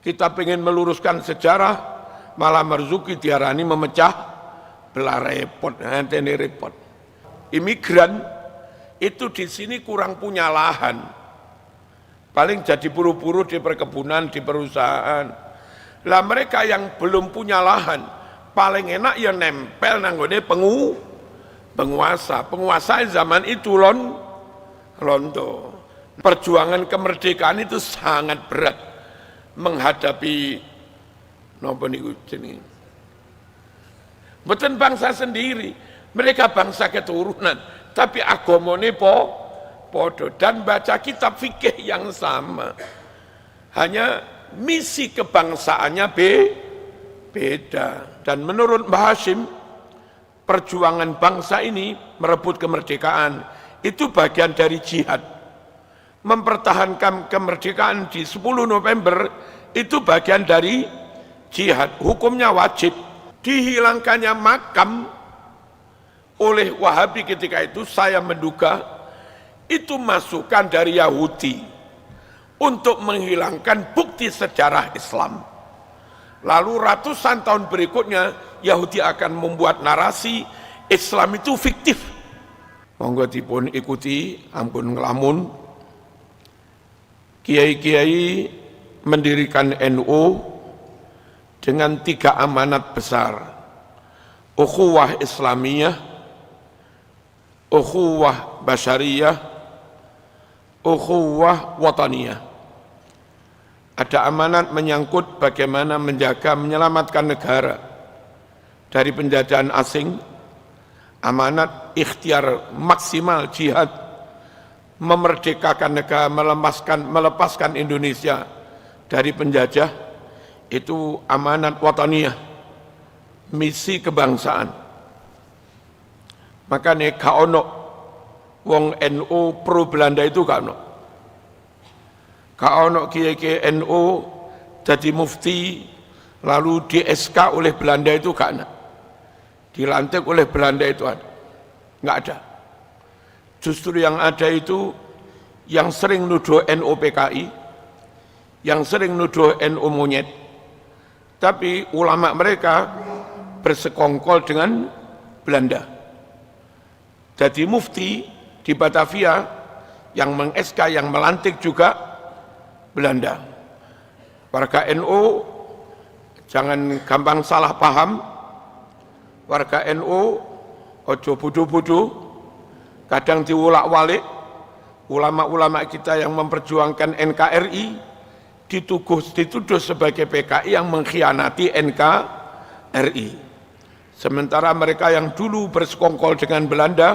Kita pengen meluruskan sejarah, malah Marzuki diarani memecah belah, repot, ini repot. Imigran itu di sini kurang punya lahan, paling jadi buru-buru di perkebunan, di perusahaan. Lah mereka yang belum punya lahan, paling enak ya nempel nanggone penguasa. Penguasa zaman itu londo. Perjuangan kemerdekaan itu sangat berat menghadapi napa niku jenenge. Mboten bangsa sendiri, mereka bangsa keturunan, tapi agamane podo dan baca kitab fikih yang sama. Hanya misi kebangsaannya beda. Dan menurut Mbah Hashim, perjuangan bangsa ini merebut kemerdekaan itu bagian dari jihad. Mempertahankan kemerdekaan di 10 November itu bagian dari jihad. Hukumnya wajib. Dihilangkannya makam oleh Wahabi ketika itu, saya menduga itu masukan dari Yahudi untuk menghilangkan bukti sejarah Islam. Lalu ratusan tahun berikutnya Yahudi akan membuat narasi Islam itu fiktif. Monggo dipun ikuti, ampun ngelamun. Kiai-kiai mendirikan NU dengan 3 amanat besar: ukhuwah Islamiyah, ukhuwah Basyariyah, ukhuwah Wataniyah. Ada amanat menyangkut bagaimana menjaga, menyelamatkan negara dari penjajahan asing, amanat ikhtiar maksimal jihad, memerdekakan negara, melepaskan Indonesia dari penjajah, itu amanat wataniyah, misi kebangsaan. Makanya gak ono wong NU pro Belanda itu gak ono. Gak ono kiai-kiai NU jadi mufti lalu di SK oleh Belanda itu gak ada. Dilantik oleh Belanda itu ada. Nggak ada. Justru yang ada itu yang sering nuduh NU PKI, yang sering nuduh NU monyet, tapi ulama mereka bersekongkol dengan Belanda. Jadi mufti di Batavia yang meng-SK, yang melantik juga Belanda. Warga NU jangan gampang salah paham. Warga NU ojo bodoh-bodoh, kadang diulak-walik. Ulama-ulama kita yang memperjuangkan NKRI dituduh sebagai PKI yang mengkhianati NKRI. Sementara mereka yang dulu bersekongkol dengan Belanda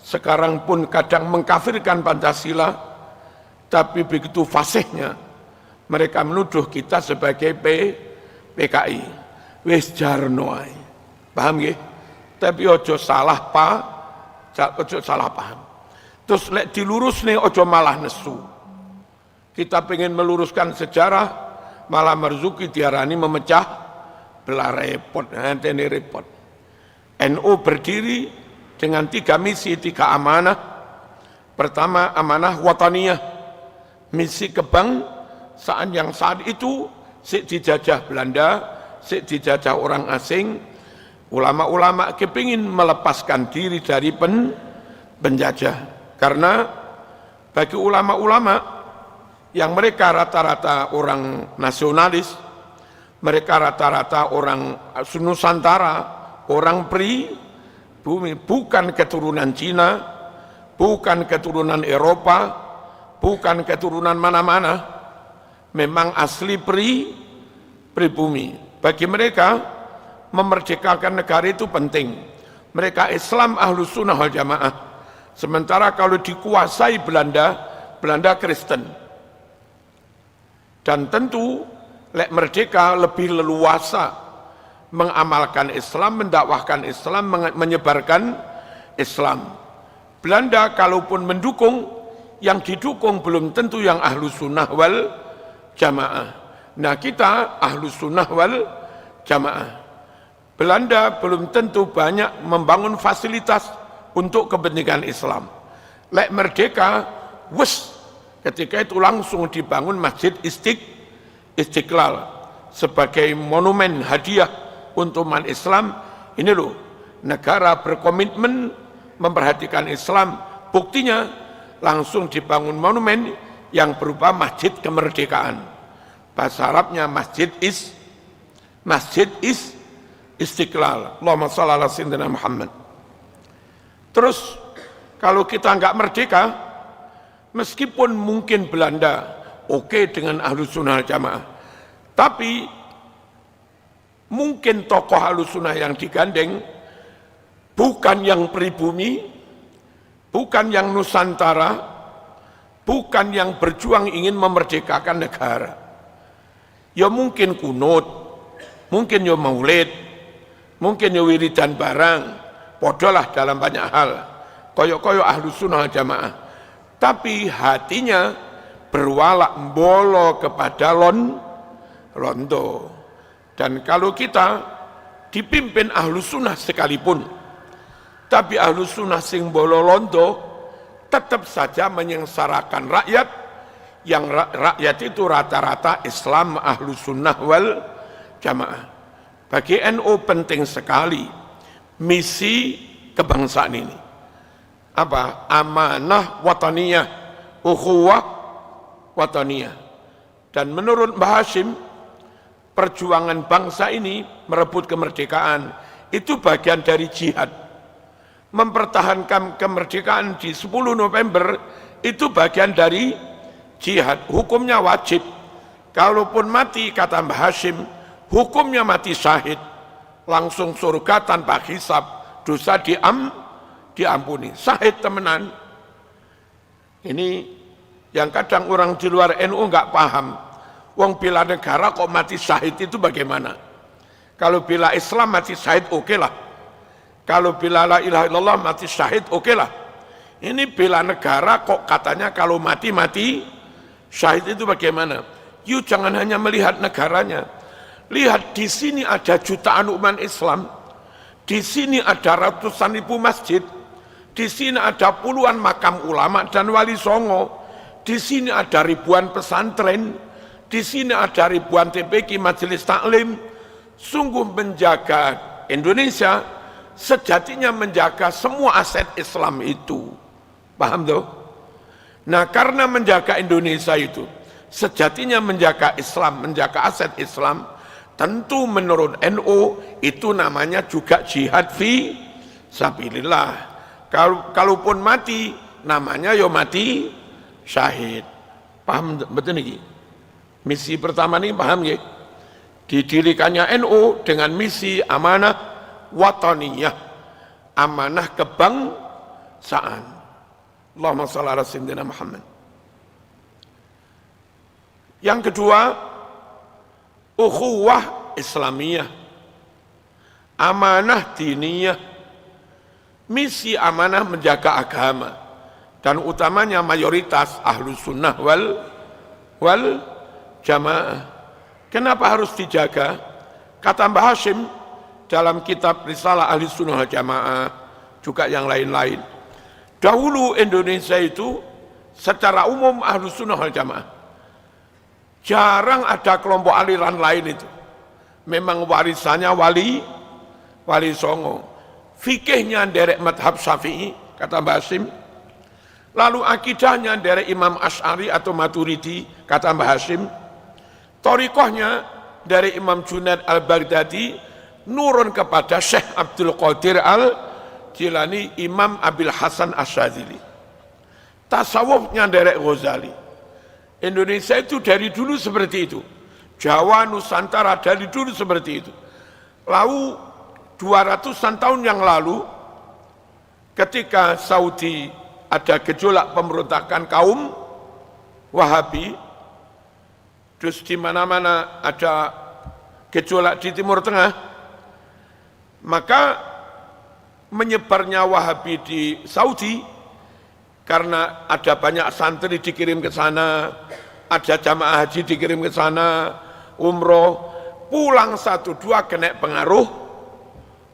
sekarang pun kadang mengkafirkan Pancasila, tapi begitu fasihnya mereka menuduh kita sebagai PKI. Wis jarno ae. Paham nggih? Tapi ojo salah paham. Terus lek dilurus nih ojo malah nesu. Kita pengen meluruskan sejarah, malah Marzuki diarani memecah belah, repot, ini repot. NU berdiri dengan 3 misi, 3 amanah. Pertama amanah wataniyah, misi kebangsaan yang saat itu dijajah Belanda, dijajah orang asing. Ulama-ulama kepingin melepaskan diri dari penjajah, karena bagi ulama-ulama yang mereka rata-rata orang nasionalis, mereka rata-rata orang Nusantara, orang pribumi, bukan keturunan Cina, bukan keturunan Eropa, bukan keturunan mana-mana, memang asli pribumi. Bagi mereka memerdekakan negara itu penting. Mereka Islam Ahlus Sunnah wal Jamaah. Sementara kalau dikuasai Belanda, Belanda Kristen. Dan tentu lek merdeka lebih leluasa mengamalkan Islam, mendakwahkan Islam, menyebarkan Islam. Belanda kalaupun mendukung, yang didukung belum tentu yang Ahlus Sunnah wal Jamaah. Nah kita Ahlus Sunnah wal Jamaah. Belanda belum tentu banyak membangun fasilitas untuk kepentingan Islam. Lek merdeka, ketika itu langsung dibangun Masjid Istiqlal sebagai monumen hadiah untuk umat Islam. Ini loh, negara berkomitmen memperhatikan Islam. Buktinya langsung dibangun monumen yang berupa Masjid Kemerdekaan. Bahasa Arabnya Masjid Istiqlal. Allahumma shalli ala sayyidina Muhammad. Terus kalau kita nggak merdeka, meskipun mungkin Belanda oke dengan Ahlus Sunnah Jamaah, tapi mungkin tokoh Ahlus Sunnah yang digandeng bukan yang pribumi, bukan yang Nusantara, bukan yang berjuang ingin memerdekakan negara. Ya mungkin kunut, mungkin ya maulid, mungkin ya wiridan barang, podolah dalam banyak hal, koyok-koyok Ahlus Sunnah Jamaah. Tapi hatinya berwalak mbolo kepada londo. Dan kalau kita dipimpin Ahlus Sunnah sekalipun, tapi Ahlus Sunnah sing mbolo londo, tetap saja menyengsarakan rakyat, yang rakyat itu rata-rata Islam Ahlus Sunnah wal Jamaah. Bagi NU penting sekali misi kebangsaan ini. Apa? Amanah wataniyah, ukhuwah wataniyah. Dan menurut Mbah Hashim, perjuangan bangsa ini merebut kemerdekaan itu bagian dari jihad. Mempertahankan kemerdekaan di 10 November itu bagian dari jihad. Hukumnya wajib. Kalaupun mati, kata Mbah Hashim, hukumnya mati syahid, langsung surga tanpa hisab, dosa diampuni. Syahid temenan. Ini yang kadang orang di luar NU nggak paham. Wong bela negara kok mati syahid itu bagaimana? Kalau bela Islam mati syahid oke lah. Kalau bela la ilaha illallah mati syahid oke lah. Ini bela negara kok katanya kalau mati syahid itu bagaimana? You jangan hanya melihat negaranya. Lihat di sini ada jutaan umat Islam. Di sini ada ratusan ribu masjid. Di sini ada puluhan makam ulama dan wali songo. Di sini ada ribuan pesantren. Di sini ada ribuan TPQ, majelis taklim. Sungguh menjaga Indonesia sejatinya menjaga semua aset Islam itu. Paham tuh? Nah, karena menjaga Indonesia itu sejatinya menjaga Islam, menjaga aset Islam, tentu menurut NU itu namanya juga jihad fi sabilillah. Kalaupun mati namanya yo mati syahid. Paham betul nih? Misi pertama ini paham ya? Didirikannya NU dengan misi amanah wataniyah, amanah kebangsaan. Allahumma shalli ala sayyidina Muhammad. Yang kedua, ukhuwah Islamiyah, amanah diniyah, misi amanah menjaga agama, dan utamanya mayoritas Ahlus Sunnah wal Jamaah. Kenapa harus dijaga? Kata Mbah Hashim dalam kitab Risalah Ahli Sunnah wal Jamaah, juga yang lain-lain. Dahulu Indonesia itu secara umum Ahlus Sunnah wal Jamaah. Jarang ada kelompok aliran lain itu. Memang warisannya wali songo. Fikihnya derek madhab Syafi'i, kata Mbah Hashim. Lalu akidahnya derek Imam Asy'ari atau Maturidi, kata Mbah Hashim. Thariqahnya dari Imam Junaid al-Baghdadi nurun kepada Syekh Abdul Qadir al-Jilani, Imam Abil Hasan Asyadzili. Tasawufnya derek Ghazali. Indonesia itu dari dulu seperti itu. Jawa, Nusantara dari dulu seperti itu. Lalu 200-an tahun yang lalu ketika Saudi ada gejolak pemberontakan kaum Wahabi, terus di mana-mana ada gejolak di Timur Tengah, maka menyebarnya Wahabi di Saudi karena ada banyak santri dikirim ke sana, ada jamaah haji dikirim ke sana, umroh, pulang 1-2 kena pengaruh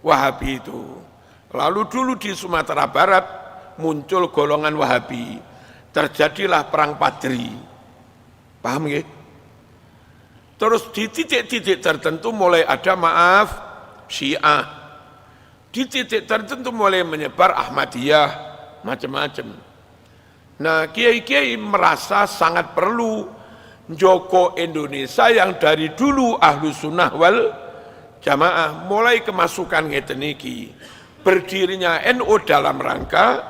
Wahabi itu. Lalu dulu di Sumatera Barat muncul golongan Wahabi, terjadilah perang Padri. Paham ya? Terus di titik-titik tertentu mulai ada maaf Syiah. Di titik tertentu mulai menyebar Ahmadiyah, macam-macam. Nah, kiai-kiai merasa sangat perlu Joko Indonesia yang dari dulu Ahlus Sunnah wal Jamaah mulai kemasukan ngeten iki. Berdirinya NU dalam rangka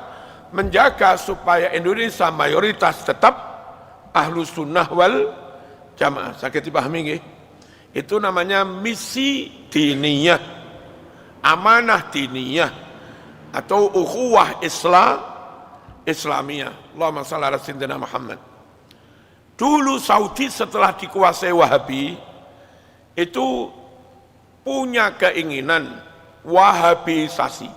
menjaga supaya Indonesia mayoritas tetap Ahlus Sunnah wal Jamaah. Sakit dipahami nggih? Itu namanya misi diniyah, amanah diniyah atau ukhuwah Islamiyah. Allahumma shalli ala sayyidina Muhammad. Dulu Saudi setelah dikuasai Wahabi itu punya keinginan Wahabisasi.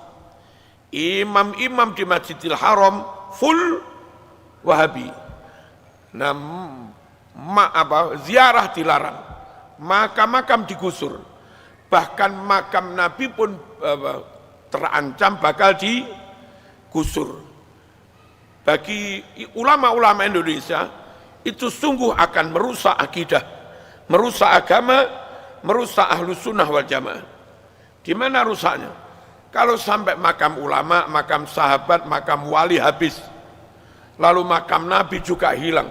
Imam-imam di Masjidil Haram full Wahabi. Nah, ziarah dilarang, makam-makam digusur, bahkan makam Nabi pun terancam bakal digusur. Bagi ulama-ulama Indonesia itu sungguh akan merusak akidah, merusak agama, merusak Ahlus Sunnah wal Jamaah. Di mana rusaknya? Kalau sampai makam ulama, makam sahabat, makam wali habis, lalu makam Nabi juga hilang.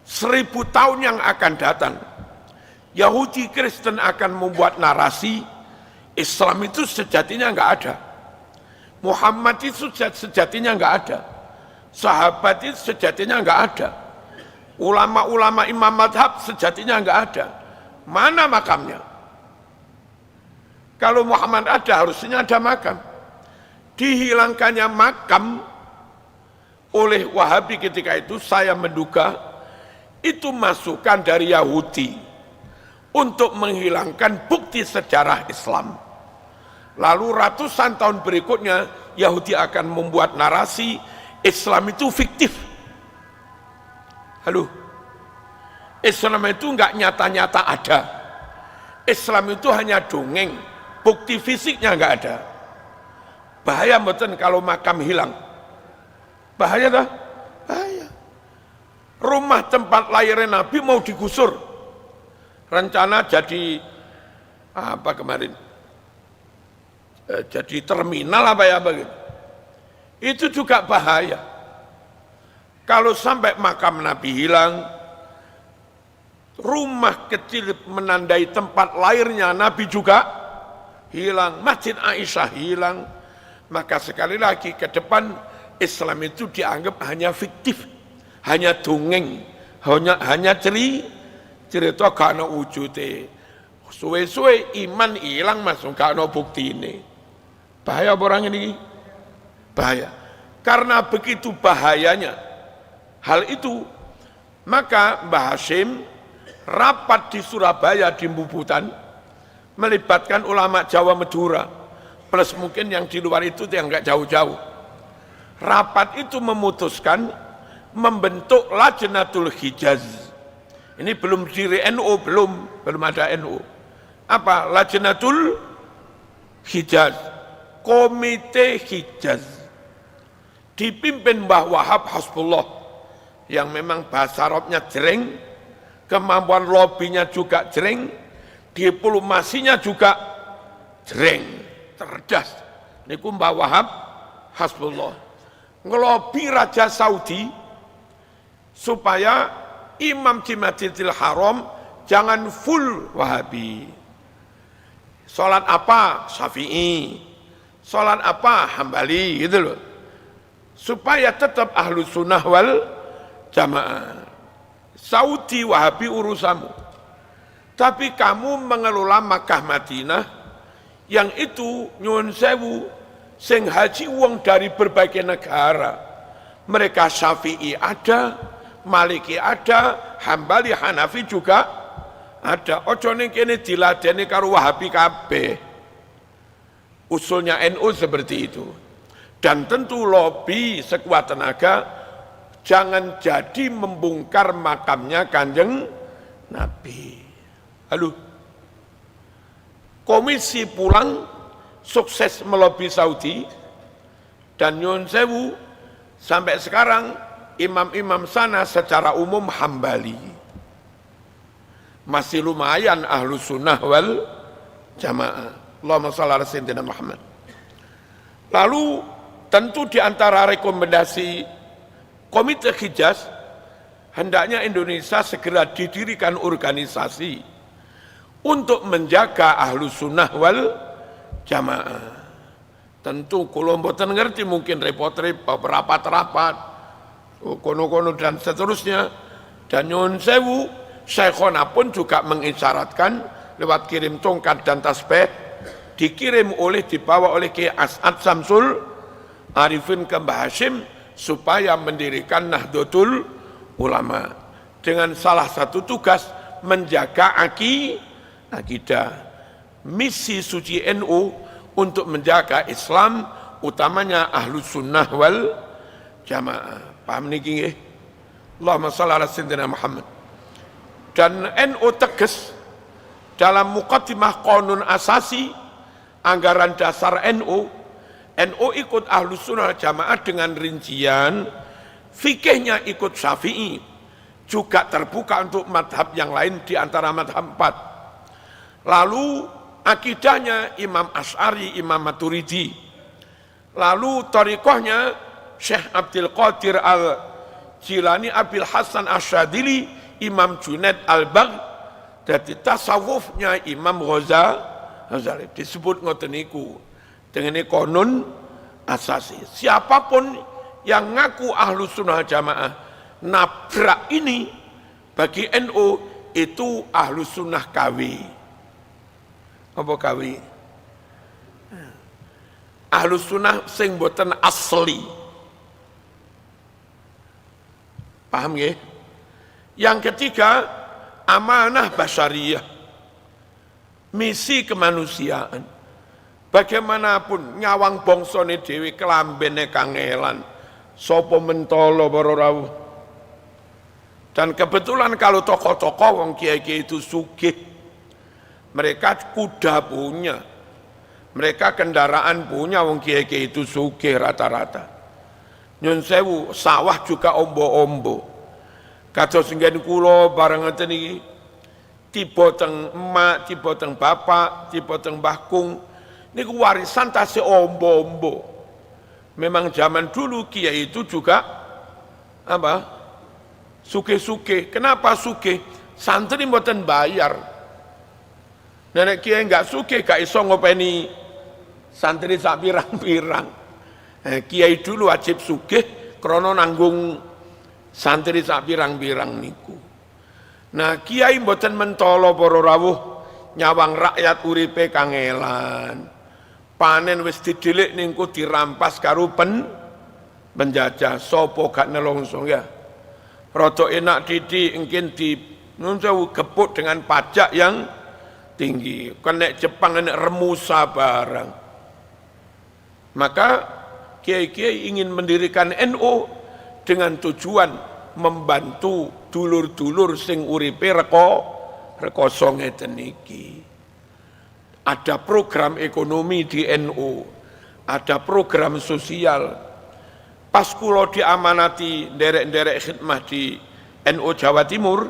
1000 tahun yang akan datang, Yahudi Kristen akan membuat narasi Islam itu sejatinya enggak ada, Muhammad itu sejatinya enggak ada, sahabat itu sejatinya enggak ada, ulama-ulama imam madhab sejatinya enggak ada. Mana makamnya? Kalau Muhammad ada, harusnya ada makam. Dihilangkannya makam oleh Wahabi ketika itu, saya menduga itu masukan dari Yahudi untuk menghilangkan bukti sejarah Islam. Lalu ratusan tahun berikutnya Yahudi akan membuat narasi Islam itu fiktif. Halo, Islam itu enggak nyata-nyata ada. Islam itu hanya dongeng, bukti fisiknya enggak ada. Bahaya mboten kalau makam hilang. Bahaya dah? Bahaya. Rumah tempat lahirnya Nabi mau digusur. Rencana jadi apa kemarin? Jadi terminal apa ya begitu. Itu juga bahaya. Kalau sampai makam Nabi hilang, rumah kecil menandai tempat lahirnya Nabi juga hilang, Masjid Aisyah hilang, maka sekali lagi ke depan Islam itu dianggap hanya fiktif, hanya dongeng, hanya cerita karena wujudnya. Suwe-suwe iman hilang masuk karena bukti ini. Bahaya orang ini, bahaya. Karena begitu bahayanya hal itu, maka Mbah Hashim rapat di Surabaya di Mbubutan melibatkan ulama Jawa Madura plus mungkin yang di luar itu yang enggak jauh-jauh. Rapat itu memutuskan membentuk Lajnatul Hijaz. Ini belum diri NU, belum ada NU. Apa? Lajnatul Hijaz, Komite Hijaz, dipimpin Mbah Wahab Hasbullah yang memang bahasa Arabnya jering, kemampuan lobbynya juga jering, diplomasinya juga jering, cerdas. Niku Mbah Wahab Hasbullah ngelobi Raja Saudi supaya imam di Masjidil Haram jangan full Wahabi. Salat apa? Syafi'i. Salat apa? Hambali, gitu loh. Supaya tetap Ahlus Sunnah wal Jamaah. Saudi Wahabi urusanmu. Tapi kamu mengelola Makkah Madinah yang itu nyuwun sewu sing haji wong dari berbagai negara. Mereka Syafi'i ada, Maliki ada, Hambali, Hanafi juga ada. Ojo ning kene diladeni karo Wahabi kabeh. Usulnya NU seperti itu. Dan tentu lobby sekuat tenaga jangan jadi membongkar makamnya Kanjeng Nabi. Halo. Komisi pulang sukses melobi Saudi dan nyun sewu sampai sekarang imam-imam sana secara umum Hambali. masih lumayan Ahlus Sunnah wal Jamaah. Allahumma shalli ala sayyidina Muhammad. Lalu tentu di antara rekomendasi Komite Hijaz, hendaknya Indonesia segera didirikan organisasi untuk menjaga Ahlus Sunnah wal Jamaah. Tentu kalau mboten ngerti mungkin repot-repot, rapat-rapat, kono-kono dan seterusnya. Dan nyuwun sewu, Syekhona pun juga mengisyaratkan lewat kirim tongkat dan tasbih, dibawa oleh Kiai As'ad Samsul Arifin ke Mbah Hashim supaya mendirikan Nahdlatul Ulama dengan salah satu tugas menjaga akidah. Misi suci NU untuk menjaga Islam, utamanya Ahlus Sunnah wal Jamaah. Paham niki nggih? Allahumma shalli ala sayyidina Muhammad. Dan NU tegas dalam muqaddimah Qanun Asasi anggaran dasar NU ikut Ahlus Sunnah wal Jamaah dengan rincian fikihnya ikut Syafi'i, juga terbuka untuk madhab yang lain di antara madhab 4. Lalu akidahnya Imam Asy'ari, Imam Maturidi. Lalu thariqahnya Syekh Abdul Qadir Al-Jilani, Abil Hasan Asyadili, Imam Junaid Al-Baghdadi. Tasawufnya Imam Ghazali. Disebut ngoten niku dengan Qanun Asasi. Siapapun yang ngaku Ahlus Sunnah Jamaah nabrak ini, bagi NU itu Ahlus Sunnah KW. Apa KW? Ahlus Sunnah sing boten asli. Paham ya? Yang ketiga, amanah basyariyah, misi kemanusiaan. Bagaimanapun nyawang bongsone dhewe kelambene kangelan, sapa mentolo para rawuh. Dan kebetulan kalau tokoh-tokoh wong kiai-kiai itu sugih, mereka kuda punya, mereka kendaraan punya, wong kiai-kiai itu sugih rata-rata. Nyun sewu, sawah juga ombo-ombo. Kados nggen kula bareng ngeten iki, tiba teng emak, tiba teng bapak, tiba teng Mbah Kung, niku warisan tasih ombo-ombo. Memang zaman dulu kiai itu juga apa? Sugih-sugih. Kenapa sugih? Santri mboten bayar. Nenek kiai enggak sugih gak iso ngopeni santri sak pirang-pirang. Kiai dulu wajib sugih krana nanggung santri sak pirang-pirang niku. Nah, kiai mboten mentolo para rawuh, nyawang rakyat uripe kangelan. Panen wis didelik ningku dirampas karo penjajah. Sopo gak nelongso ya. Rada enak didik engkin di gepuk dengan pajak yang tinggi. Kena Jepang kena remusa barang. Maka kiai-kiai ingin mendirikan NU dengan tujuan membantu dulur-dulur sing uripe rekoso ngeten iki. Ada program ekonomi di NU, ada program sosial. Pas kula diamanati nderek-nderek khidmah di NU Jawa Timur,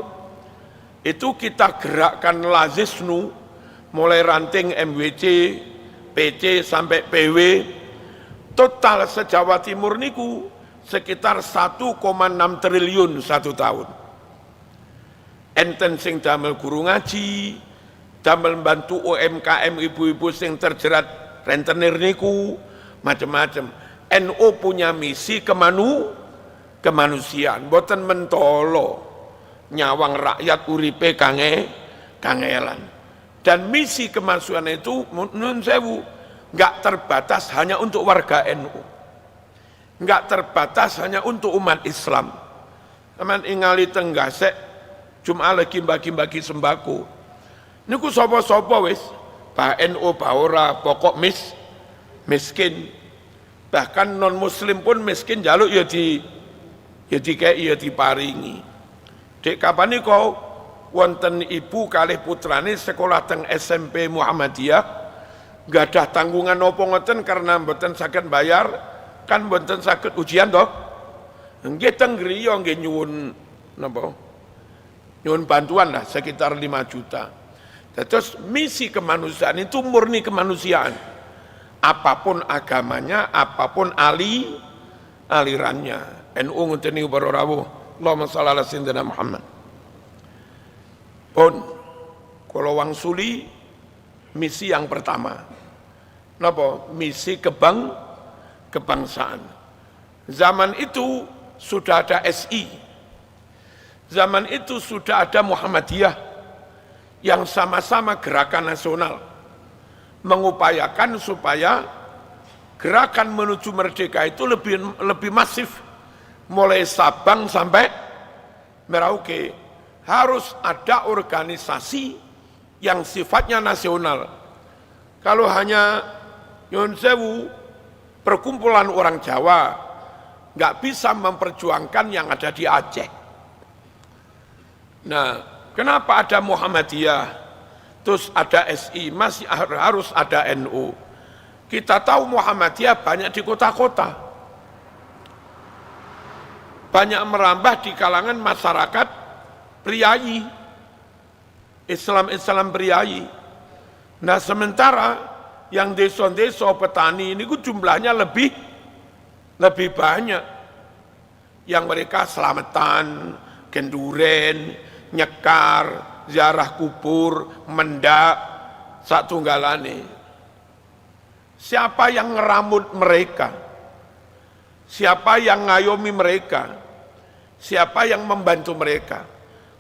itu kita gerakkan Lazisnu mulai ranting MWC, PC sampai PW, total se-Jawa Timur niku sekitar 1,6 triliun satu tahun. Enten sing damel guru ngaji, damel bantu UMKM ibu-ibu sing terjerat rentenir niku, macam-macam. NU punya misi kemanusiaan, boten mentolo nyawang rakyat uripe kangelan. Dan misi kemanusiaan itu nun sewu enggak terbatas hanya untuk warga NU, enggak terbatas hanya untuk umat Islam. Aman ingali Tenggasek Jumat lagi bagi-bagi sembako niku sapa-sapa wis bah NU bah ora, pokok miskin. Bahkan non muslim pun miskin jaluk ya dikei ya diparingi. Dek kapan niku wonten ibu kalih putrane sekolah teng SMP Muhammadiyah, gadah tanggungan apa ngoten karena mboten saged bayar, kan mboten saged ujian toh. Nggih teng griya nggih nyuwun napa? nyuwun bantuan lah sekitar 5 juta. Terus misi kemanusiaan itu murni kemanusiaan. Apapun agamanya, apapun alirannya. NU ngoten niku para rawuh. Allahumma shalli ala sayyidina Muhammad. Pun kula wangsuli misi yang pertama. Napa? Misi kebangsaan. Zaman itu sudah ada SI. Zaman itu sudah ada Muhammadiyah yang sama-sama gerakan nasional mengupayakan supaya gerakan menuju merdeka itu lebih masif, mulai Sabang sampai Merauke. Harus ada organisasi yang sifatnya nasional. Kalau hanya nyuwun sewu perkumpulan orang Jawa, nggak bisa memperjuangkan yang ada di Aceh. Nah, kenapa ada Muhammadiyah, terus ada SI, masih harus ada NU? Kita tahu Muhammadiyah banyak di kota-kota, banyak merambah di kalangan masyarakat priayi, Islam priayi. Nah, sementara yang desa-desa petani ini jumlahnya lebih banyak, yang mereka selamatan, genduren, nyekar, ziarah kubur, mendak, satunggalane. Siapa yang ngeramut mereka? Siapa yang ngayomi mereka? Siapa yang membantu mereka?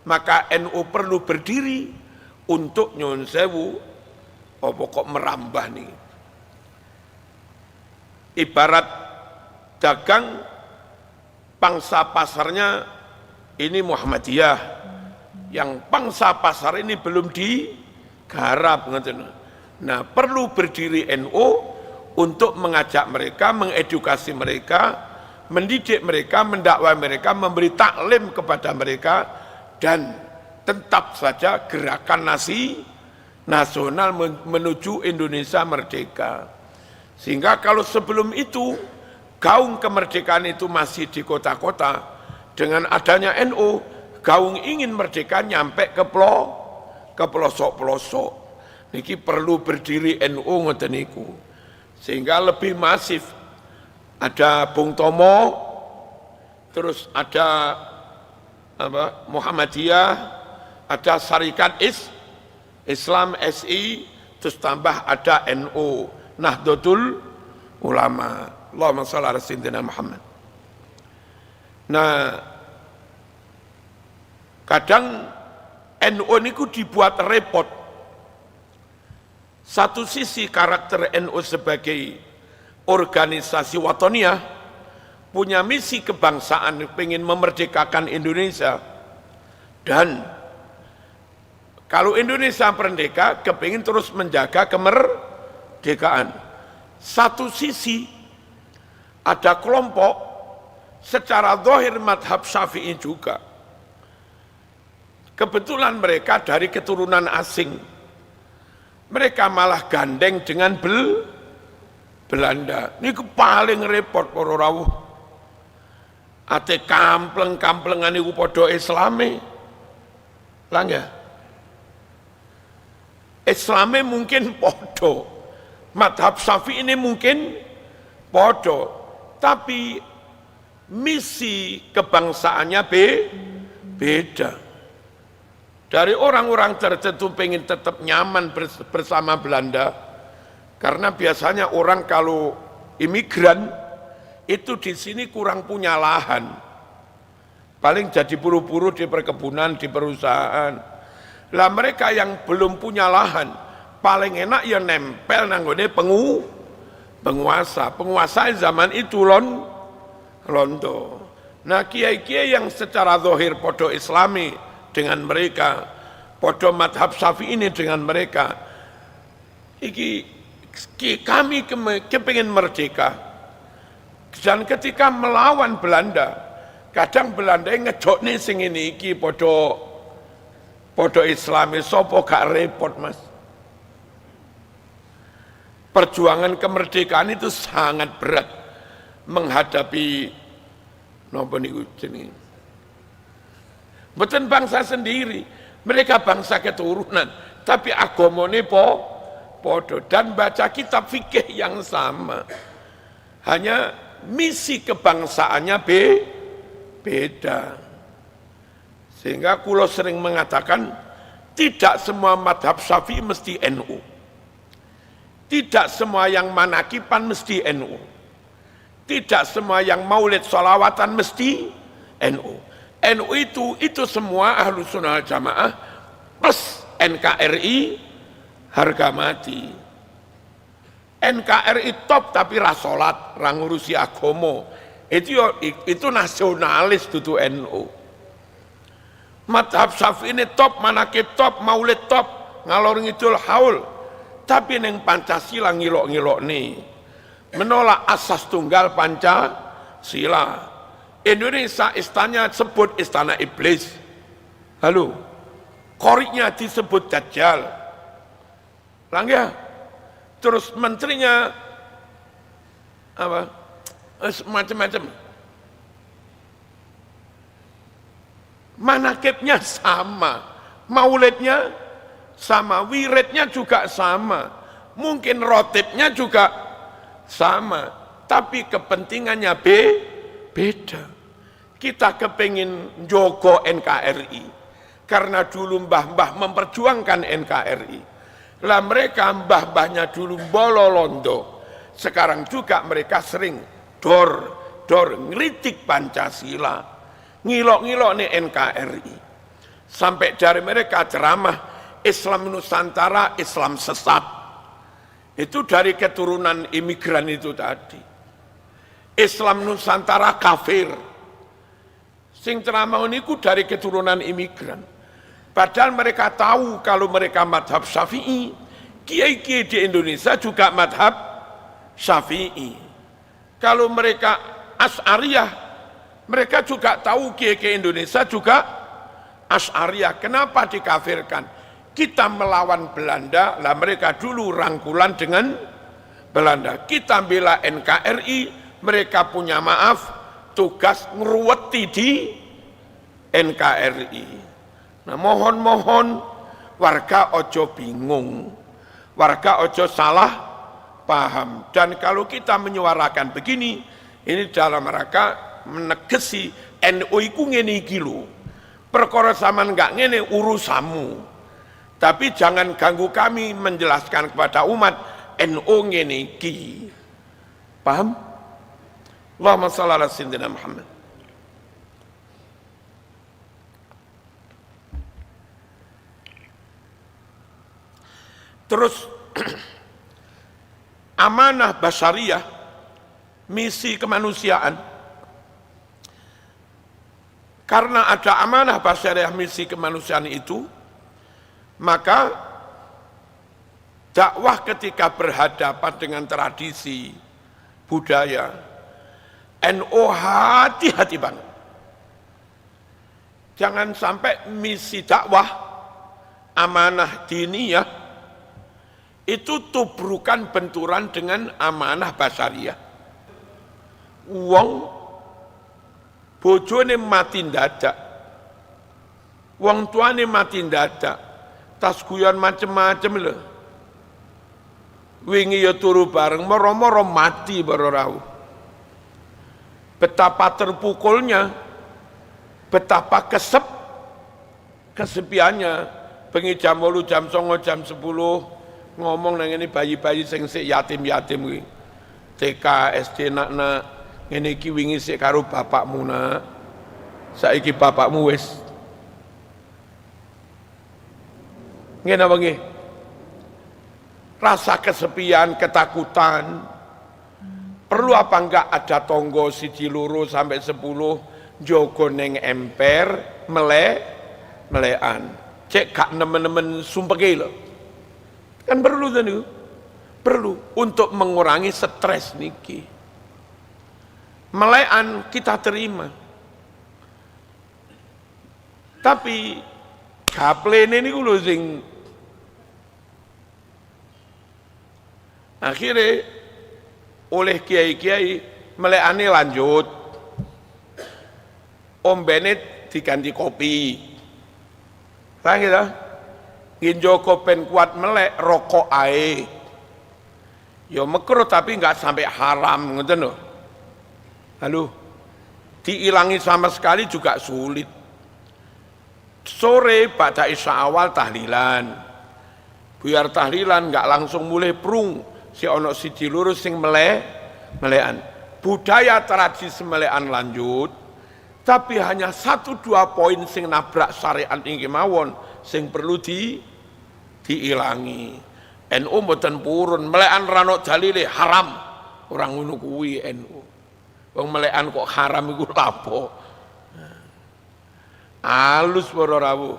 Maka NU perlu berdiri untuk nyuwun sewu, apa kok merambah nih? Ibarat dagang, pangsa pasarnya ini Muhammadiyah, yang pangsa pasar ini belum digarap. Nah, perlu berdiri NU untuk mengajak mereka, mengedukasi mereka, mendidik mereka, mendakwai mereka, memberi taklim kepada mereka, dan tetap saja gerakan nasional menuju Indonesia merdeka. Sehingga kalau sebelum itu gaung kemerdekaan itu masih di kota-kota, dengan adanya NU, gaung ingin merdeka nyampe ke pelosok-pelosok. Niki perlu berdiri NU ngoten niku, sehingga lebih masif. Ada Bung Tomo, terus ada Muhammadiyah, ada Syarikat Islam SI, terus tambah ada NU, Nahdlatul Ulama. Allahumma shalli ala sayyidina Muhammad. Nah, kadang NU niku dibuat repot. Satu sisi karakter NU sebagai organisasi watoniyah, punya misi kebangsaan, pengen memerdekakan Indonesia, dan kalau Indonesia merdeka, kepingin terus menjaga kemerdekaan. Satu sisi ada kelompok secara zahir madhab Syafi'i juga, kebetulan mereka dari keturunan asing, mereka malah gandeng dengan Belanda. Ini paling repot para rawuh. Ate kampleng-kamplengan iku padha Islame. Lah nggih. Islame mungkin padha. Madhab Syafi'i ini mungkin padha. Tapi misi kebangsaannya beda. Dari orang-orang tertentu pengen tetap nyaman bersama Belanda, karena biasanya orang kalau imigran itu di sini kurang punya lahan, paling jadi buru-buru di perkebunan, di perusahaan. Lah mereka yang belum punya lahan, paling enak ya nempel nanggone penguasa zaman itu londo. Nah, kiai-kiai yang secara zahir podo Islami dengan mereka, podo madhab Syafi'i ini dengan mereka, kami kepingin merdeka. Dan ketika melawan Belanda, kadang Belanda ngejokne sing ini iki podo Islami, sopo gak repot mas. Perjuangan kemerdekaan itu sangat berat menghadapi napa niku jenenge Bukan bangsa sendiri, mereka bangsa keturunan, tapi agamane podo dan baca kitab fikih yang sama. Hanya misi kebangsaannya beda. Sehingga kula sering mengatakan tidak semua madhab Syafi'i mesti NU. Tidak semua yang manakipan mesti NU. Tidak semua yang maulid sholawatan mesti NU. NU itu semua Ahlus Sunnah wal Jamaah plus NKRI harga mati. NKRI top tapi rasolat, rangurusi agomo. Itu nasionalis dudu NU. Madhab Syafi'i ini top, manakib top, maulid top, ngalor ngidul haul. Tapi neng Pancasila ngilok-ngilok nih. Menolak asas tunggal Pancasila. Indonesia istananya sebut istana iblis. Halo, koriknya disebut Dajjal. Langga, terus menterinya apa? Macam-macam. Manakibnya sama, maulidnya sama, wiridnya juga sama, mungkin rotibnya juga sama, tapi kepentingannya beda. Kita kepingin jogo NKRI karena dulu mbah-mbah memperjuangkan NKRI. Lah mereka mbah-mbahnya dulu bololondo, sekarang juga mereka sering dor ngeritik Pancasila, ngilok-ngilok nih NKRI. Sampai dari mereka ceramah Islam Nusantara, Islam sesat. Itu dari keturunan imigran itu tadi. Islam Nusantara kafir. Sing ceramah niku dari keturunan imigran. Padahal mereka tahu kalau mereka madhab Syafi'i, kiai-kiai di Indonesia juga madhab Syafi'i. Kalau mereka Asy'ariyah, mereka juga tahu kiai-kiai Indonesia juga Asy'ariyah. Kenapa dikafirkan? Kita melawan Belanda, lah mereka dulu rangkulan dengan Belanda. Kita bela NKRI, mereka punya maaf, tugas ngeruweti di NKRI. Nah mohon warga ojo bingung, warga ojo salah paham. Dan kalau kita menyuarakan begini, ini dalam rangka menegesi NU iku ngene iki lho. Perkara sampean enggak ngene urusamu. Tapi jangan ganggu kami menjelaskan kepada umat NU ngene iki. Paham? Allahumma shalli ala sayyidina Muhammad. Terus amanah basyariyah, misi kemanusiaan. Karena ada amanah basyariyah, misi kemanusiaan itu, maka dakwah ketika berhadapan dengan tradisi budaya, NU hati-hati banget. Jangan sampai misi dakwah, amanah diniyah, itu tubrukan benturan dengan amanah basyariyah. Wong bojone mati ndadak, wong tuane mati ndadak, tas guyon macem-macem lho. Wingi ya turu bareng, moro-moro mati baru rauh. Betapa terpukulnya, betapa kesepiannya. Bengi jam 8, jam 9, jam 10 ngomong nang ini bayi-bayi sing sik yatim-yatim kuwi. TK, SD nak-nak ngene iki wingi sik karo bapakmu nak. Saiki bapakmu wis. Ngene apa nggih? Rasa kesepian, ketakutan. Perlu apa enggak ada tonggo siji loro sampai 10 jogo neng emper melekan. Cek gak nemen-nemen sumpeke lho. Kan perlu tuh niku. Perlu untuk mengurangi stres niki. Melekan kita terima. Tapi gaplene niku lho sing akhirnya oleh kiai-kiai melekane lanjut, ombene diganti kopi, Paham gitu? Nginjoko ben kuat melek rokok ae. Ya makruh tapi enggak sampai haram ngoten lho. Halo. Diilangi sama sekali juga sulit. Sore pada isya awal tahlilan. Biar tahlilan enggak langsung mulai prung. Si ono siji lurus sing melekan. Budaya tradisi melekan lanjut. Tapi hanya 1-2 poin sing nabrak syariat ini mawon sing perlu diilangi. NU mboten purun melekan rano dalile haram. Orang ngono kuwi NU. Wong melekan kok haram iku lapo? Alus para rawuh.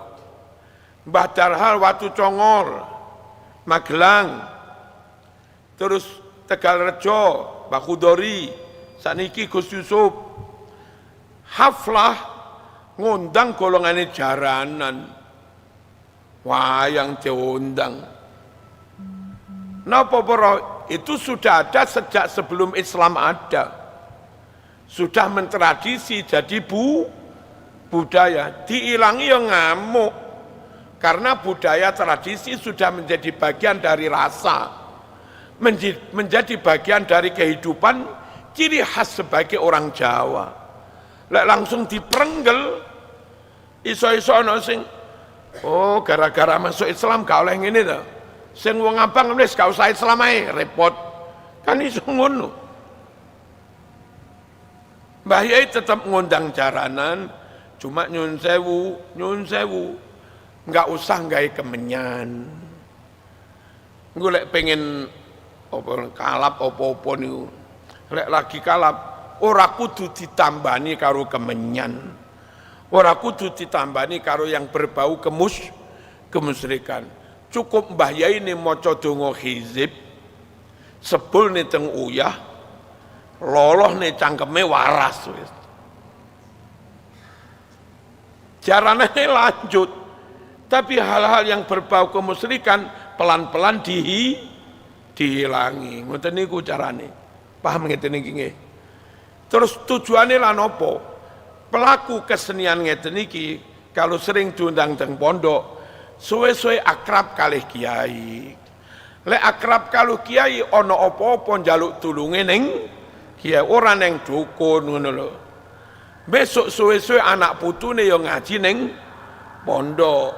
Mbah Darhal Watu Congor, Magelang. Terus Tegalrejo, Mbah Khudori, saniki Gus Yusuf. Haflah ngundang golongane jaranan. Wayang diundang. Napa para itu sudah ada sejak sebelum Islam ada. Sudah mentradisi jadi budaya. Diilangi yang ngamuk. Karena budaya tradisi sudah menjadi bagian dari rasa. Menjadi bagian dari kehidupan ciri khas sebagai orang Jawa. Lek langsung diperenggel iso-iso ana sing oh gara-gara masuk Islam gak oleh ngene to. Sing wong abang wis gak usah Islam ae, repot. Kan iso ngono. Mbah Yai tetap ngundang jaranan, cuma nyun sewu, enggak usah gawe kemenyan. Golek pengen apa kalap apa-apa niku. Lek lagi kalap ora kudu ditambani karo kemenyan. Ora kudu ditambani karo yang berbau kemusyrikan. Cukup Mbah Yai ini maca donga hizib, sebul nih teng uyah, loloh nih cangkeme waras wis. Jaranane lanjut. Tapi hal-hal yang berbau kemusyrikan pelan-pelan dihilangi. Ngoten niku carane. Paham ngeten iki nggih? Terus tujuannya lah nopo? Pelaku kesenian ngeten iki kalau sering diundang teng pondok, suwe-suwe akrab kalih kiai. Lek akrab kalau kiai ono apa-apa njaluk tulunge ning kiai, ora ning dukun ngono lho. Besok suwe-suwe anak putune yo ngaji ning pondok.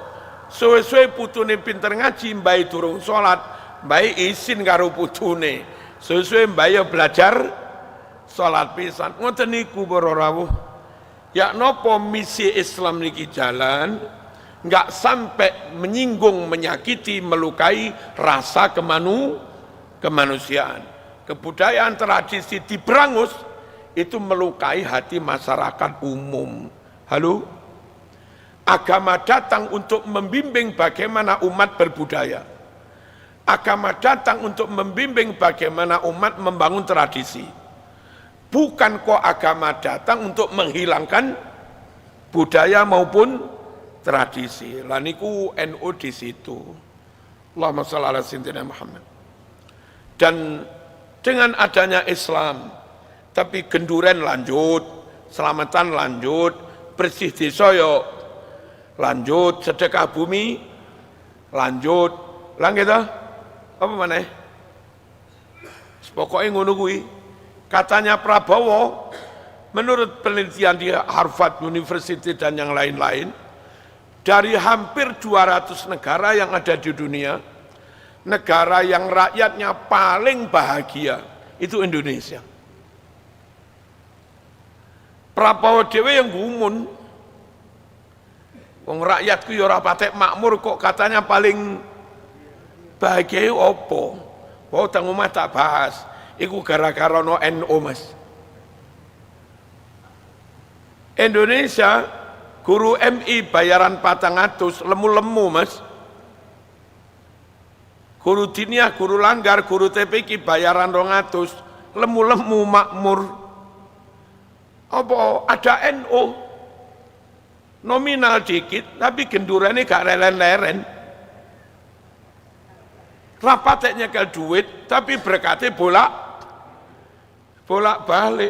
Suwe-suwe putune pinter ngaji, mbae durung salat, mbae izin karo putune. Suwe-suwe mbae yo belajar salat pisan. Ngoten niku para rawuh. Ya napa misi Islam niki jalan enggak sampai menyinggung, menyakiti, melukai rasa kemanusiaan. Kebudayaan tradisi diberangus itu melukai hati masyarakat umum. Halo? Agama datang untuk membimbing bagaimana umat berbudaya. Agama datang untuk membimbing bagaimana umat membangun tradisi. Bukan kok agama datang untuk menghilangkan budaya maupun tradisi. Laniku NU di situ. Allahumma shalli ala sayyidina Muhammad. Dan dengan adanya Islam, tapi genduren lanjut, selamatan lanjut, bersih desa yo lanjut, sedekah bumi lanjut. Lah gitu. Apa maneh? Pokoknya ngono kuwi. Katanya Prabowo, menurut penelitian di Harvard University dan yang lain-lain, dari hampir 200 negara yang ada di dunia, negara yang rakyatnya paling bahagia itu Indonesia. Prabowo dhewe yang gumun, wong rakyatku ya ora patek makmur kok katanya paling bahagia opo? Wau tang omah tak bahas. Iku gara-gara no NU mas. Indonesia guru MI bayaran 400 lemu-lemu mas. Guru diniyah, guru langgar, guru TPQ bayaran 200 lemu-lemu makmur. Apa ada NU nominal dikit tapi gendurane gak leren-leren. Rapateknya ke duit tapi berkatnya bolak-balik.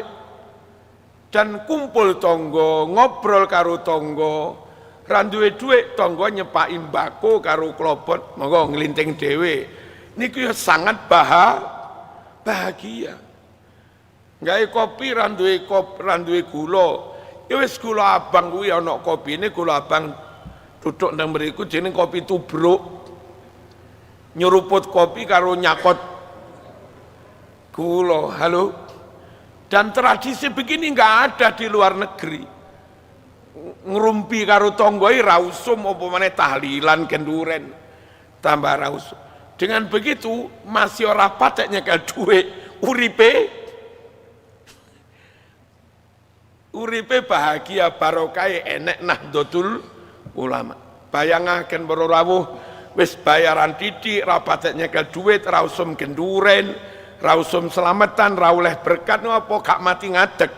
Dan kumpul tonggo, ngobrol karo tonggo, ra duwe dhuwit tangga nyepaki mbako karo klobot monggo nglinting dhewe niku ya sangat bahagia. Gawe kopi ra duwe gula ya wis gula abang kuwi ana kopine gula abang duduk nang mriku jeneng kopi tubruk nyeruput kopi karo nyakot gula. Halo, dan tradisi begini nggak ada di luar negeri. Ngerumpi karo tonggoi rausum apa maneh tahlilan kenduren tambah rausum. Dengan begitu masih ora patek nyekel dhuwit, uripe bahagia barokah enek Nahdlatul Ulama. Bayangaken para rawuh wis bayaran titik ra patek nyekel dhuwit, rausum kenduren, rausum selamatan, ra oleh berkat apa gak mati ngadeg.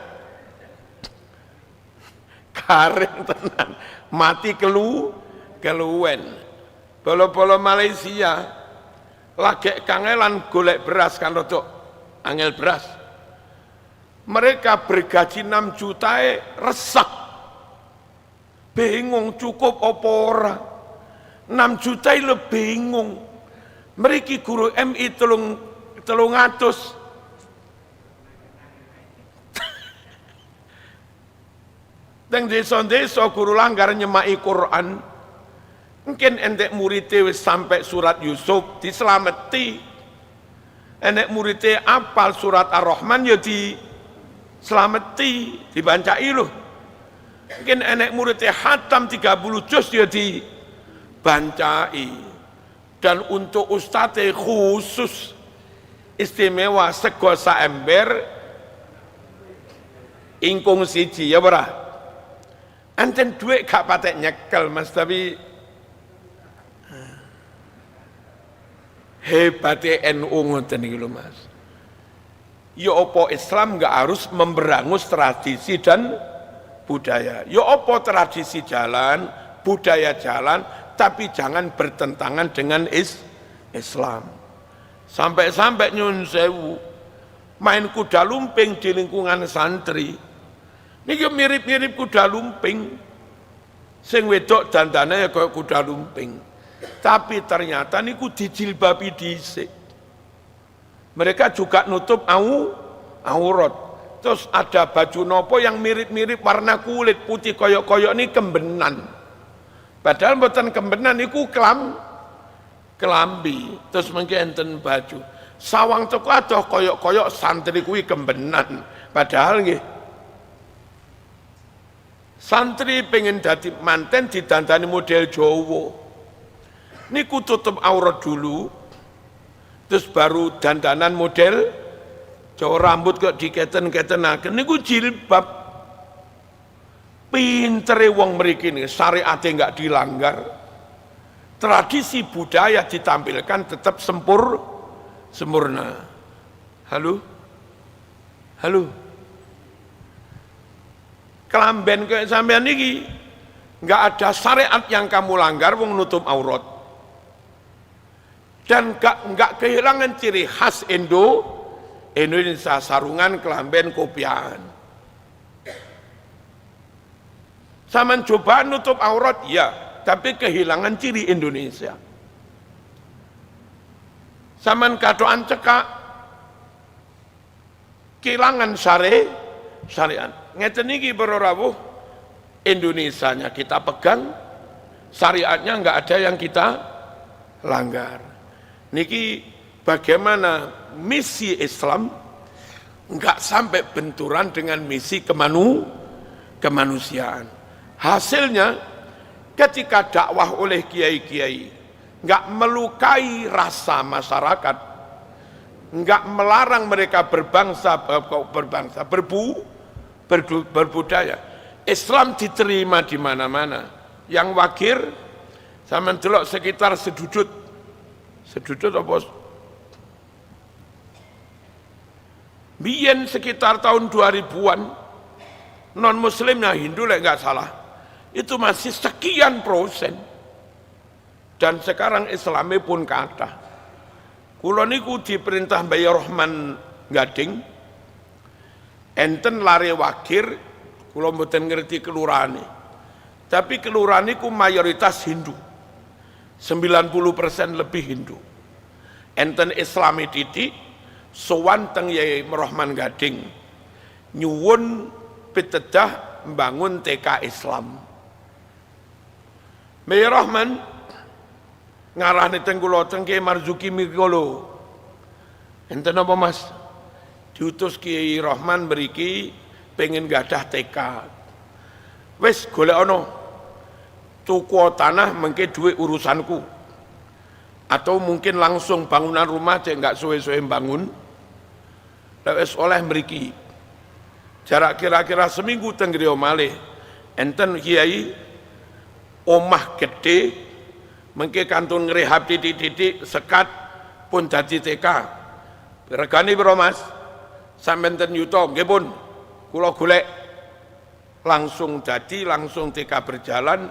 Garing tenan, mati keluwen. Bolo-bolo Malaysia lagi kangelan golek beras kan rodok angel beras. Mereka bergaji 6 juta resek. Bingung cukup apa ora. 6 juta lo bingung. Mereka guru MI telung atus. Teng desa-desa guru langgar nyemai Quran. Mungkin entek muridé wis sampai surat Yusuf diselameti. Enek muridé apal surat Ar-Rahman ya diselameti, dibancai loh. Mungkin enek muridé hatam 30 juz ya dibancai. Dan untuk ustadz khusus istimewa sego saember ingkung siji ya ora. Anten duit gak patek nyekel Mas, tapi hebatnya NU ngoten iki lho Mas. Ya apa Islam gak harus memberangus tradisi dan budaya. Ya apa tradisi jalan, budaya jalan, tapi jangan bertentangan dengan Islam. Sampai-sampai nyun sewu main kuda lumping di lingkungan santri. Niki mirip-mirip kuda lumping. Sing wedok dandane ya kaya kuda lumping. Tapi ternyata niku dijilbabi dhisik. Mereka juga nutup aurat. Terus ada baju nopo yang mirip-mirip warna kulit putih koyok-koyok ini kembenan. Padahal mboten kembenan niku kelambi. Terus mungkin enten baju. Sawang teko adoh koyok-koyok santri kuwi kembenan. Padahal nggih santri pengen dadi manten didandani model Jawa. Niku tutup aurat dulu, terus baru dandanan model Jawa, rambut kok diketen-ketenaken. Niku jilbab. Pintere wong mriki niki syariate enggak dilanggar. Tradisi budaya ditampilkan tetap sempurna. Halo? Kelamben kayak sampean niki nggak ada syariat yang kamu langgar wong nutup aurat dan nggak kehilangan ciri khas Indonesia, sarungan, kelamben, kopian. Saman coba nutup aurat ya, tapi kehilangan ciri Indonesia. Saman katoan cekak kehilangan syariat. Ngeten niki para rawuh, Indonesianya kita pegang, syariatnya enggak ada yang kita langgar. Niki bagaimana misi Islam enggak sampai benturan dengan misi kemanusiaan. Hasilnya ketika dakwah oleh kiai-kiai enggak melukai rasa masyarakat, enggak melarang mereka berbangsa, berbudaya. Islam diterima di mana-mana. Yang wakir sama delok sekitar sedudut apa? Biyen sekitar tahun 2000-an non muslimnya Hindu lek nggak salah itu masih sekian %. Dan sekarang Islami pun kathah. Kula niku diperintah Mbah Rahman Gading enten lare wakir, kula mboten ngerti kelurahane. Tapi kelurahan itu mayoritas Hindu. 90% lebih Hindu. Enten Islami titik, sowan teng Yai Rahman Gading, nyuwun pitedah membangun TK Islam. Yai Rahman ngarahne teng kula teng Kiai Marzuki Mikolo. Enten apa Mas? Diutus Kiai Rahman mriki pengen gadah TK. Wis golek ana tuku tanah mengke duit urusanku, atau mungkin langsung bangunan rumah cek nggak suwe-suwe bangun. Lewes oleh mriki jarak kira-kira seminggu teng griya malih enten kiai omah gede mengke kantun ngrehab titik-titik sekat pun dadi TK. Regane piro Mas? Sampeyan ten yuta nggih pun kula golek. Langsung jadi langsung TK berjalan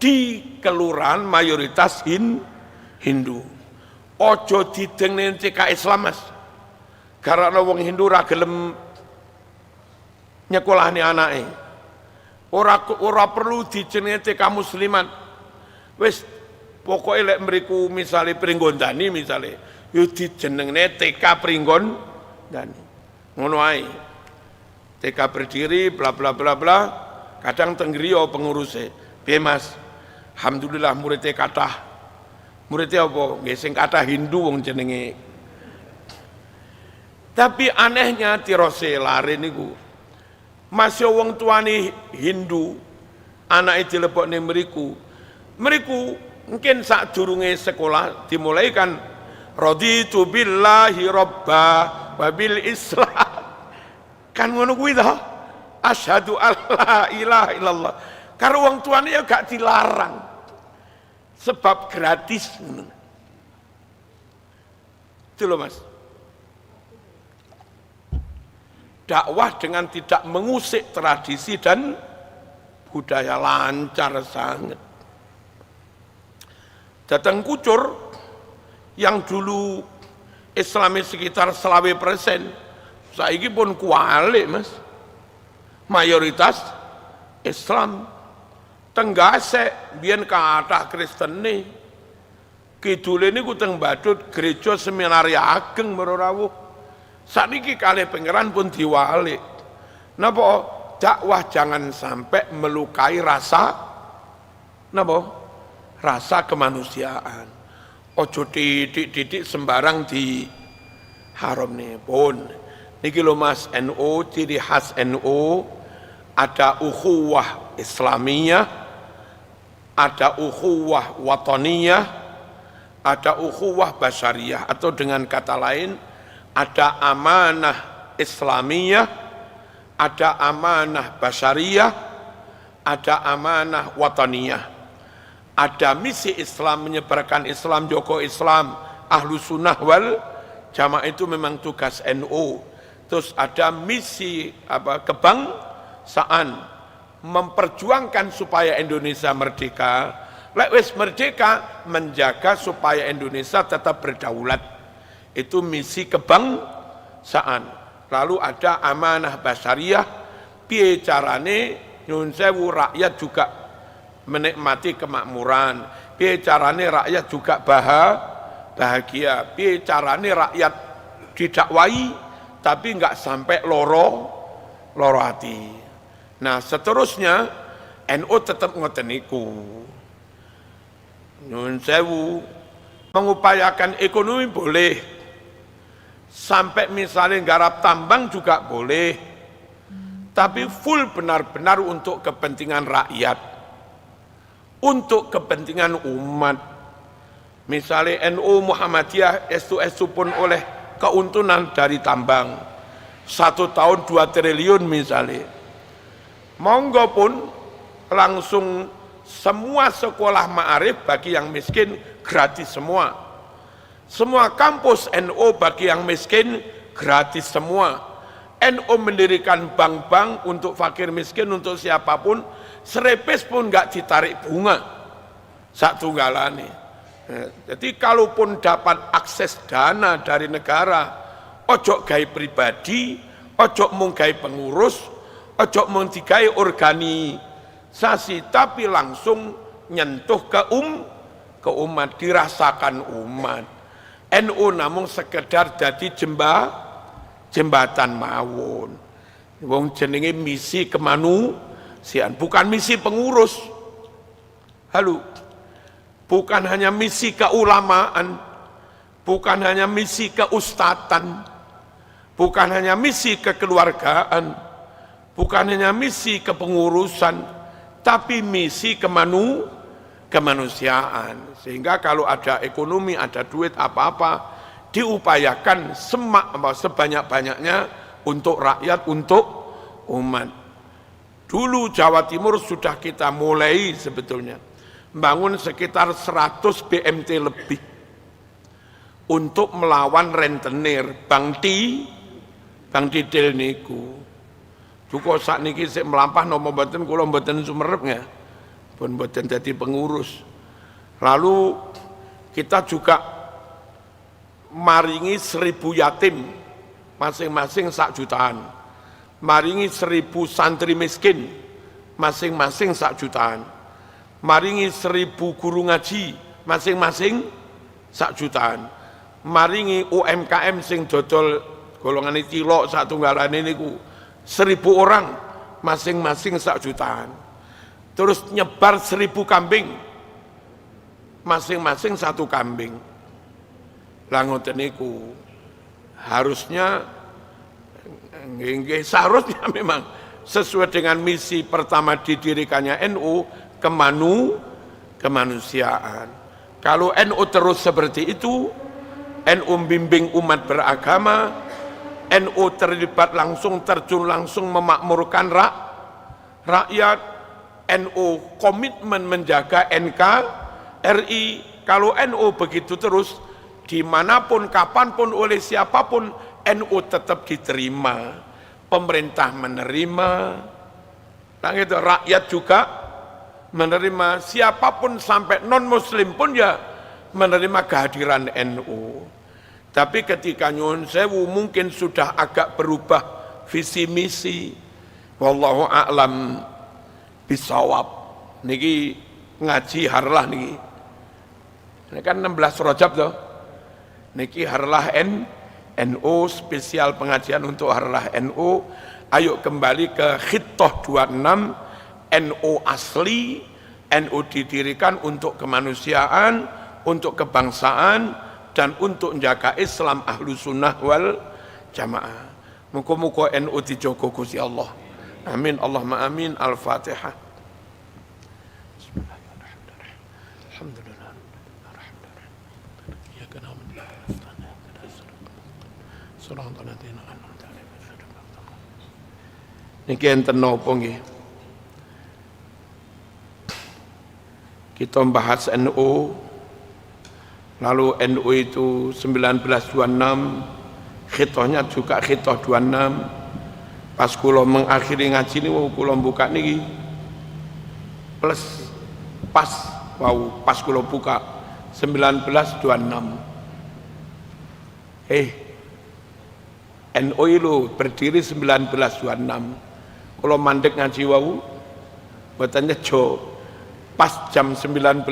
di kelurahan mayoritas Hindu. Ojo didengen TK Islam Mas. Karena wong Hindu ra gelem nyekolahne anake. Ora perlu dijenenge TK Musliman. Wis pokoke lek mriku misale Pringgondani misale, yo dijenengne TK Pringgondani. Ngono ae. TK berdiri bla bla bla bla. Kadang teng griya penguruse. Piye Mas? Alhamdulillah muridnya kathah. Muridnya apa? Nggih sing kathah Hindu wong jenenge. Tapi anehnya tirose lare niku. Masih wong tuane Hindu, anake dilebokne mriku. Mriku mungkin sadurunge sekolah dimulai kan raditu billahi robba wa bil Islam. Kan ngono kuwi to. Asyhadu alla ilaha illallah. Karo wong tuane ya gak dilarang. Sebab gratis. Itu loh Mas. Dakwah dengan tidak mengusik tradisi dan budaya lancar sangat. Datang Kucur yang dulu Islami sekitar 20%, saiki pun kualik Mas. Mayoritas Islam. Tenggasek biyen kathah Kristen nih. Kidule niku teng Badut gereja seminari ageng merorawuh. Sakniki kalih pangeran pun diwalik. Napa dakwah jangan sampai melukai rasa napa? Rasa kemanusiaan. Ojo titik-titik sembarang di haram nih pun. Niki lho Mas NU, ciri khas NU ada ukhuwah Islamiyah, ada ukhuwah wataniyah, ada ukhuwah basyariyah, atau dengan kata lain ada amanah Islamiyah, ada amanah basyariyah, ada amanah wataniyah. Ada misi Islam, menyebarkan Islam, joko Islam, ahlu sunnah wal jamaah, itu memang tugas NU. Terus ada misi kebangsaan, memperjuangkan supaya Indonesia merdeka. Lek wis merdeka, menjaga supaya Indonesia tetap berdaulat. Itu misi kebangsaan. Lalu ada amanah basyariyah, piye carane nyun sewu rakyat juga menikmati kemakmuran, piye carane rakyat juga bahagia, piye carane rakyat didakwai tapi enggak sampai loro hati. Nah, seterusnya NU tetap ngoten niku. Nyun sewu mengupayakan ekonomi boleh, sampai misalnya garap tambang juga boleh, tapi full benar-benar untuk kepentingan rakyat, untuk kepentingan umat. Misalnya NU Muhammadiyah estu pun oleh keuntungan dari tambang 1 tahun 2 triliun misalnya, monggo pun langsung semua sekolah ma'arif bagi yang miskin gratis semua. Semua kampus NU bagi yang miskin gratis semua. NU mendirikan bank-bank untuk fakir miskin, untuk siapapun, serepes pun nggak ditarik bunga satu galane. Jadi kalaupun dapat akses dana dari negara, ojo gawe pribadi, ojo mung gawe pengurus, ojo mung digawe organisasi sasi, tapi langsung nyentuh ke umat, dirasakan umat. NU namun sekedar jadi jembatan mawon. Wong jenenge misi kemanusiaan, bukan misi pengurus. Halo, bukan hanya misi keulamaan, bukan hanya misi keustatan, bukan hanya misi kekeluargaan, bukan hanya misi kepengurusan, tapi misi kemanusiaan. Sehingga kalau ada ekonomi, ada duit apa-apa, diupayakan sebanyak-banyaknya untuk rakyat, untuk umat. Dulu Jawa Timur sudah kita mulai sebetulnya bangun sekitar 100 BMT lebih untuk melawan rentenir Bang Didil niku. Cukup saat niki sik melampah nopo mboten kula mboten sumerep nggih. Pun mboten dadi pengurus. Lalu kita juga maringi 1000 yatim masing-masing 1 jutaan. Maringi 1000 santri miskin masing-masing 1 jutaan. Maringi 1000 guru ngaji masing-masing 1 jutaan. Maringi UMKM sing dodol golongan cilok satunggalane niku 1000 orang masing-masing 1 jutaan. Terus nyebar 1000 kambing masing-masing 1 kambing. Lah ngoten niku harusnya seharusnya memang sesuai dengan misi pertama didirikannya NU, kemanusiaan. Kalau NU terus seperti itu, NU bimbing umat beragama, NU terlibat langsung, terjun langsung memakmurkan rakyat, NU komitmen menjaga NKRI. Kalau NU begitu terus, dimanapun, kapanpun, oleh siapapun, NU tetap diterima, pemerintah menerima, nah gitu, rakyat juga menerima, siapapun sampai non-muslim pun ya menerima kehadiran NU. Tapi ketika nyuwun sewu mungkin sudah agak berubah visi misi, wallahu a'lam bisawab. Niki ngaji harlah niki. Ini kan 16 Rajab toh. Niki harlah NU, spesial pengajian untuk harlah NU. Ayo kembali ke Khittah 26, NU asli. NU didirikan untuk kemanusiaan, untuk kebangsaan, dan untuk menjaga Islam ahlu sunnah wal jamaah. Muka-muka NU dijogo Gusti Allah. Amin, Allahumma amin. Al-Fatihah. Niki enten napa nggih? Kita membahas NU. Lalu NU itu 1926, khitahnya juga khitah 26. Pas kula mengakhiri ngaji ini, kula buka niki plus pas, pas kula buka 1926. NU itu berdiri 1926. Kula mandek ngaji wau, mboten nyejo pas jam 19